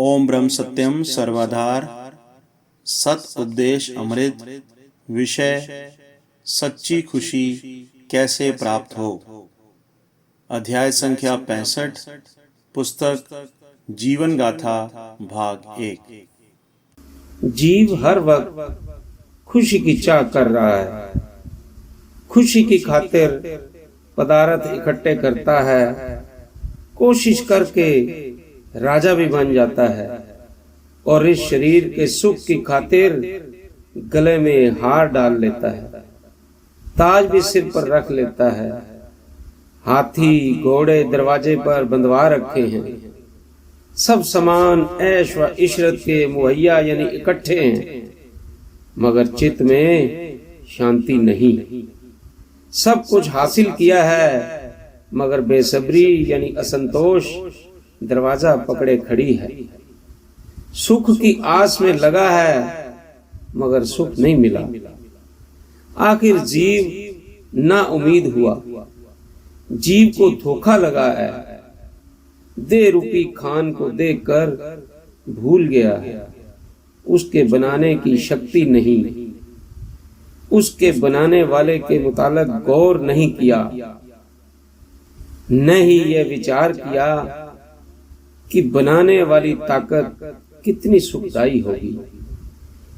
ओम ब्रह्म सत्यम सर्वाधार, सत उपदेश अमृत। विषय सच्ची खुशी कैसे प्राप्त हो। अध्याय संख्या 65, पुस्तक जीवन गाथा भाग 1। जीव हर वक्त खुशी की चाह कर रहा है। खुशी की खातिर पदार्थ इकट्ठे करता है, कोशिश करके राजा भी बन जाता है और इस शरीर के सुख की खातिर गले में हार डाल लेता है, ताज भी सिर पर रख लेता है। हाथी घोड़े दरवाजे पर बंधवा रखे हैं, सब सामान ऐश व इशरत के मुहैया यानी इकट्ठे हैं, मगर चित्त में शांति नहीं। सब कुछ हासिल किया है मगर बेसब्री यानी असंतोष दरवाजा पकड़े खड़ी है। सुख की आस में लगा है मगर सुख नहीं मिला। आखिर जीव ना उम्मीद हुआ, जीव को धोखा लगा है। दे रूपी खान को देखकर भूल गया है, उसके बनाने की शक्ति नहीं, उसके बनाने वाले के मुतालिक गौर नहीं किया, न ही यह विचार किया कि बनाने वाली ताकत कितनी सुखदायी होगी।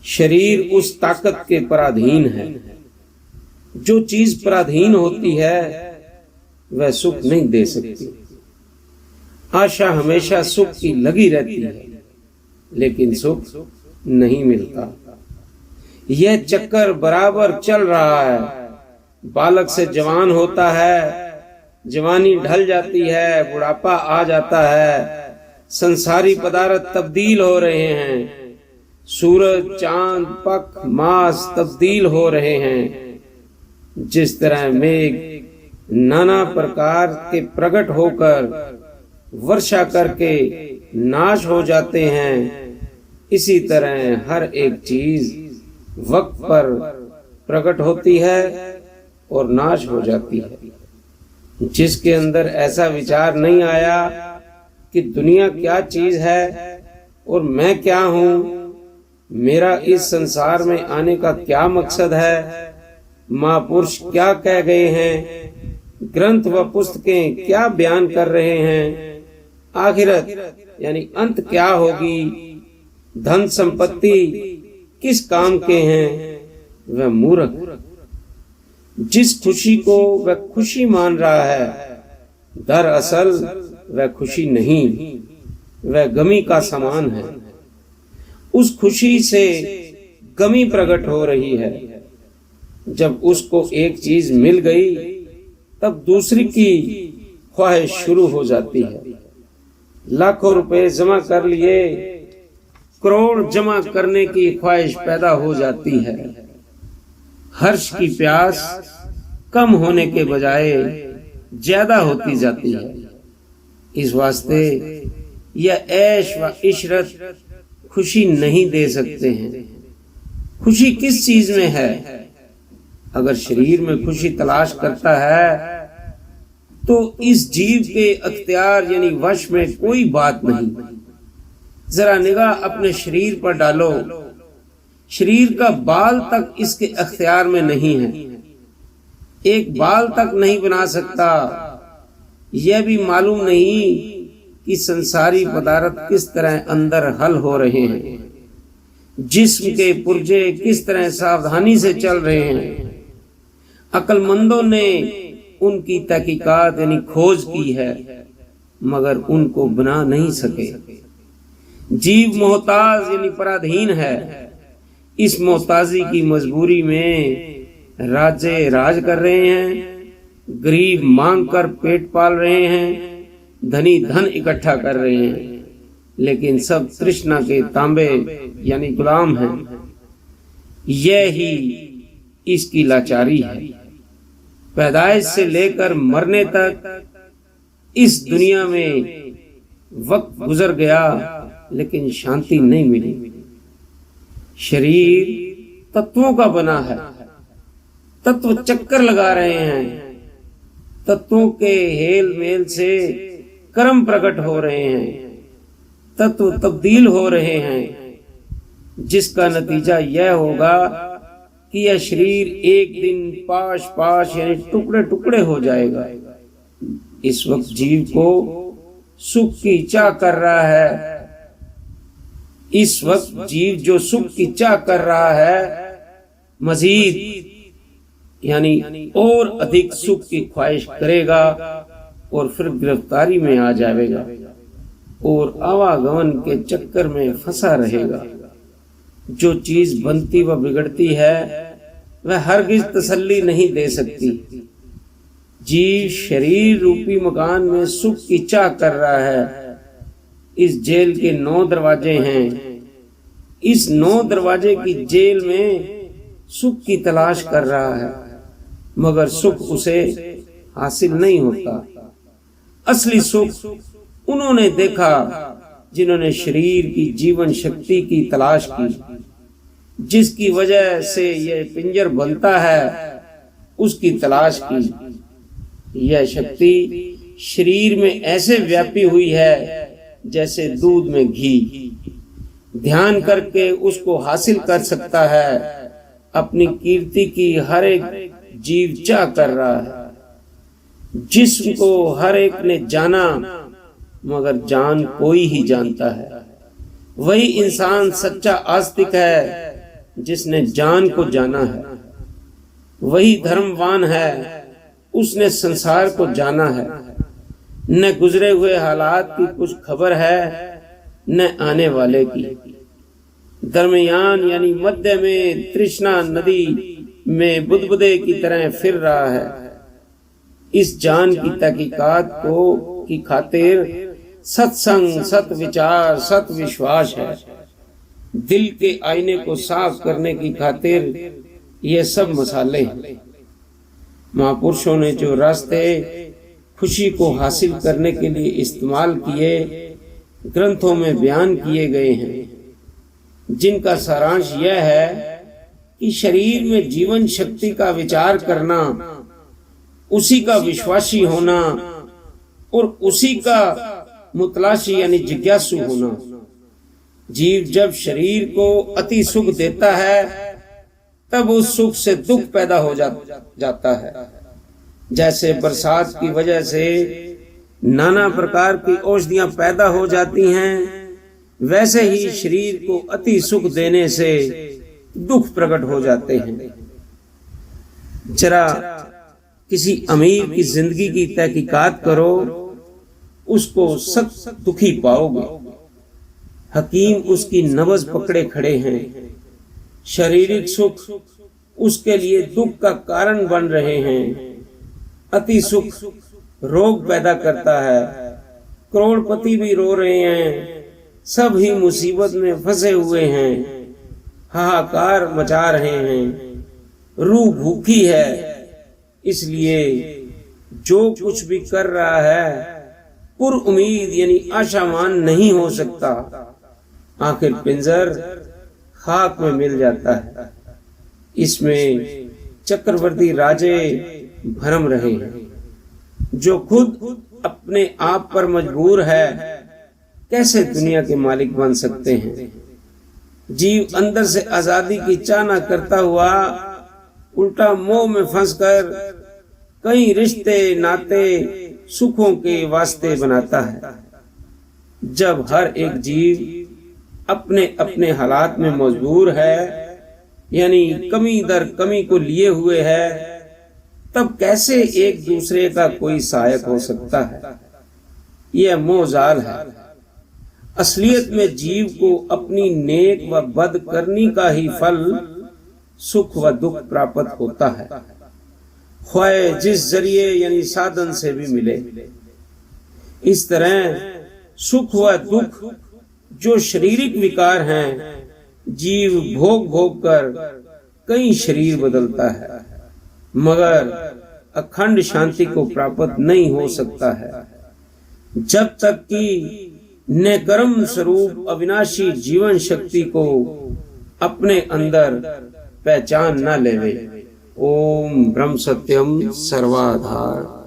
शरीर उस ताकत के पराधीन है। जो चीज पराधीन होती है वह सुख नहीं दे सकती। आशा हमेशा सुख की लगी रहती है, लेकिन सुख नहीं मिलता। यह चक्कर बराबर चल रहा है। बालक से जवान होता है, जवानी ढल जाती है, बुढ़ापा आ जाता है, संसारी पदार्थ तब्दील हो रहे हैं, सूरज चांद पख मास तब्दील हो रहे हैं। जिस तरह मेघ नाना प्रकार के प्रकट होकर वर्षा करके नाश हो जाते हैं, इसी तरह हर एक चीज वक्त पर प्रकट होती है और नाश हो जाती है। जिसके अंदर ऐसा विचार नहीं आया कि दुनिया क्या चीज है और मैं क्या हूं, मेरा इस संसार में आने का क्या मकसद है, महापुरुष क्या कह गए हैं, ग्रंथ व पुस्तकें क्या बयान कर रहे हैं, आखिरत यानी अंत क्या होगी, धन संपत्ति किस काम के हैं, वह मूर्ख जिस खुशी को वह खुशी मान रहा है, दरअसल वह खुशी नहीं, वह गमी का समान है। उस खुशी से गमी प्रकट हो रही है। जब उसको एक चीज मिल गई तब दूसरी की ख्वाहिश शुरू हो जाती है। लाखों रुपए जमा कर लिए, करोड़ जमा करने की ख्वाहिश पैदा हो जाती है। हर्ष की प्यास कम होने के बजाय ज्यादा होती जाती है। इस वास्ते यह ऐश व इशरत खुशी नहीं दे सकते हैं। खुशी किस चीज में है? अगर शरीर में खुशी तलाश करता है तो इस जीव के अख्तियार यानी वश में कोई बात नहीं। जरा निगाह अपने शरीर पर डालो, शरीर का बाल तक इसके अख्तियार में नहीं है। एक बाल तक नहीं बना सकता। यह भी मालूम नहीं कि संसारी पदार्थ किस तरह अंदर हल हो रहे हैं, जिस्म के पुर्जे किस तरह सावधानी से चल रहे हैं। अक्लमंदों ने उनकी तहकीकात यानी खोज की है, मगर उनको बना नहीं सके। जीव मोहताज यानी पराधीन है। इस मोहताजी की मजबूरी में राजे राज कर रहे हैं, गरीब मांग कर पेट पाल रहे हैं, धनी धन इकट्ठा कर रहे हैं, लेकिन सब तृष्णा के तांबे यानी गुलाम हैं। यह ही इसकी लाचारी है। पैदाइश से लेकर मरने तक इस दुनिया में वक्त गुजर गया, लेकिन शांति नहीं मिली। शरीर तत्वों का बना है, तत्व चक्कर लगा रहे हैं, तत्वों के हेल मेल से कर्म प्रकट हो रहे हैं। तत्व तब्दील हो रहे हैं, जिसका नतीजा यह होगा कि यह शरीर एक दिन पाश पाश यानी टुकड़े टुकड़े हो जाएगा। इस वक्त जीव को सुख की चाह कर रहा है, इस वक्त जीव जो सुख की चाह कर रहा है, मजीद यानी और अधिक सुख की ख्वाहिश करेगा और फिर गिरफ्तारी में आ जाएगा और आवागमन के चक्कर में फंसा रहेगा। जो चीज बनती व बिगड़ती है वह हरगिज तसल्ली नहीं दे सकती। जीव शरीर रूपी मकान में सुख की चाह कर रहा है। इस जेल के 9 दरवाजे हैं। इस 9 दरवाजे की जेल में सुख की तलाश कर रहा है, मगर सुख उसे हासिल नहीं होता। असली सुख उन्होंने देखा जिन्होंने शरीर की जीवन शक्ति की तलाश की, जिसकी वजह से यह पिंजर बनता है, उसकी तलाश की। यह शक्ति शरीर में ऐसे व्यापी हुई है जैसे दूध में घी। ध्यान करके उसको हासिल कर सकता है। अपनी कीर्ति की हर एक जीव चाह कर रहा है। जिसको हर एक ने जाना, मगर जान कोई ही जानता है। वही इंसान सच्चा आस्तिक है जिसने जान को जाना है। वही धर्मवान है, उसने संसार को जाना है। न गुजरे हुए हालात की कुछ खबर है, न आने वाले की। दरमियान यानी मध्य में तृष्णा नदी में बुदबुदे की तरह फिर रहा है। इस जान की तहकीकात को की खातिर सत्संग, सत विचार, सत विश्वास है। दिल के आईने को साफ करने की खातिर ये सब मसाले हैं। महापुरुषों ने जो रास्ते खुशी को हासिल करने के लिए इस्तेमाल किए, ग्रंथों में बयान किए गए हैं, जिनका सारांश यह है कि शरीर में जीवन शक्ति का विचार करना, उसी का विश्वासी होना और उसी का मुतलाशी यानी जिज्ञासु होना। जीव जब शरीर को अति सुख देता है, तब उस सुख से दुख पैदा हो जाता है। जैसे बरसात की वजह से नाना प्रकार की औषधियां पैदा हो जाती हैं, वैसे ही शरीर को अति सुख देने से दुख प्रकट हो जाते हैं। जरा किसी अमीर की जिंदगी की तहकीकात करो, उसको सख्त दुखी पाओगे। हकीम उसकी नब्ज पकड़े खड़े हैं। शारीरिक सुख उसके लिए दुख का कारण बन रहे हैं। अति सुख रोग पैदा करता है। करोड़पति भी रो रहे हैं, सब ही मुसीबत में फंसे हुए हैं, हाहाकार मचा रहे हैं। रूह भूखी है, इसलिए जो कुछ भी कर रहा है पुर उम्मीद यानी आशावान नहीं हो सकता। आखिर पिंजर खाक में मिल जाता है। इसमें चक्रवर्ती राजे भरम रहे हैं। जो खुद अपने आप पर मजबूर है, कैसे दुनिया के मालिक बन सकते हैं। जीव अंदर से आजादी की चाहना करता हुआ उल्टा मोह में फंसकर कई रिश्ते नाते सुखों के वास्ते बनाता है। जब हर एक जीव अपने अपने हालात में मजबूर है, यानी कमी दर कमी को लिए हुए है, तब कैसे एक दूसरे का कोई सहायक हो सकता है। यह मोहजाल है। असलियत में जीव को अपनी नेक व बद करनी का ही फल सुख व दुख प्राप्त होता है, ख्वाए जिस जरिए यानी साधन से भी मिले। इस तरह सुख व दुख जो शारीरिक विकार हैं, जीव भोग भोग कर कई शरीर बदलता है, मगर अखंड शांति को प्राप्त नहीं हो सकता है जब तक कि नेकर्म स्वरूप अविनाशी जीवन शक्ति को अपने अंदर पहचान न लेवे। ओम ब्रह्म सत्यम सर्वाधार।